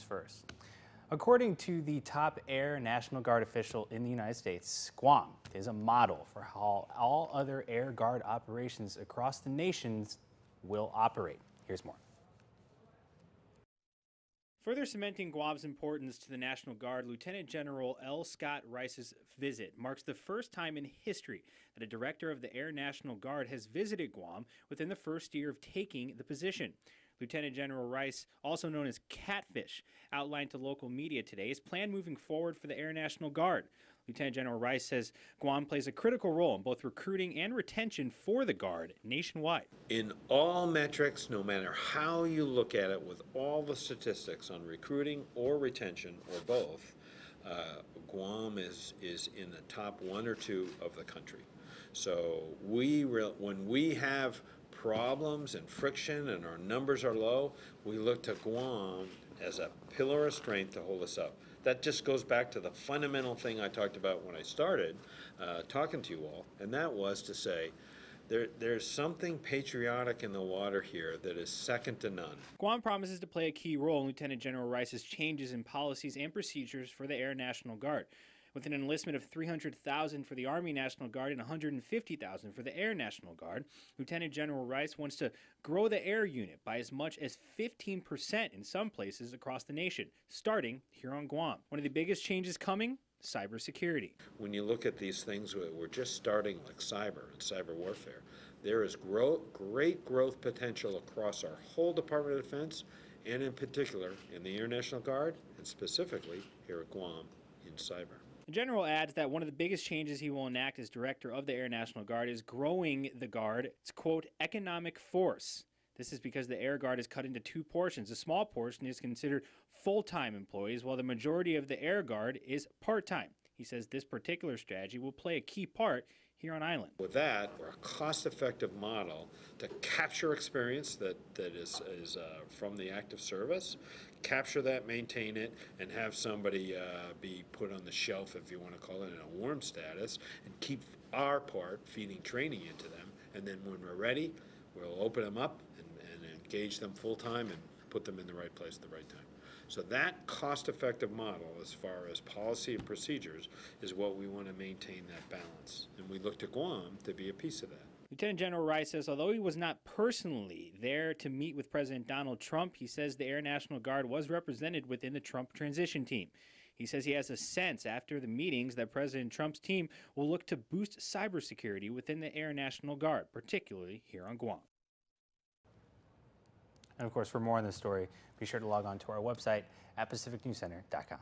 First. According to the top Air National Guard official in the United States, Guam is a model for how all other Air Guard operations across the nations will operate. Here's more. Further cementing Guam's importance to the National Guard, Lieutenant General L. Scott Rice's visit marks the first time in history that a director of the Air National Guard has visited Guam within the first year of taking the position. Lieutenant General Rice, also known as Catfish, outlined to local media today his plan moving forward for the Air National Guard. Lieutenant General Rice says Guam plays a critical role in both recruiting and retention for the Guard nationwide. In all metrics, no matter how you look at it, with all the statistics on recruiting or retention or both, Guam is in the top 1 or 2 of the country. So when we have problems and friction and our numbers are low, we look to Guam as a pillar of strength to hold us up. That just goes back to the fundamental thing I talked about when I started talking to you all, and that was to say there's something patriotic in the water here that is second to none. Guam promises to play a key role in Lieutenant General Rice's changes in policies and procedures for the Air National Guard. With an enlistment of $300,000 for the Army National Guard and $150,000 for the Air National Guard, Lieutenant General Rice wants to grow the air unit by as much as 15% in some places across the nation, starting here on Guam. One of the biggest changes coming? Cybersecurity. When you look at these things, we're just starting like cyber and cyber warfare. There is great growth potential across our whole Department of Defense, and in particular in the Air National Guard, and specifically here at Guam in cyber. The general adds that one of the biggest changes he will enact as director of the Air National Guard is growing the Guard's, quote, economic force. This is because the Air Guard is cut into 2 portions. A small portion is considered full-time employees, while the majority of the Air Guard is part-time. He says this particular strategy will play a key part here on island. With that, we're a cost-effective model to capture experience that is from the active service, capture that, maintain it, and have somebody be put on the shelf, if you want to call it, in a warm status, and keep our part feeding training into them. And then when we're ready, we'll open them up and engage them full-time and put them in the right place at the right time. So that cost-effective model, as far as policy and procedures, is what we want to maintain that balance. And we look to Guam to be a piece of that. Lieutenant General Rice says although he was not personally there to meet with President Donald Trump, he says the Air National Guard was represented within the Trump transition team. He says he has a sense after the meetings that President Trump's team will look to boost cybersecurity within the Air National Guard, particularly here on Guam. And of course, for more on this story, be sure to log on to our website at pacificnewscenter.com.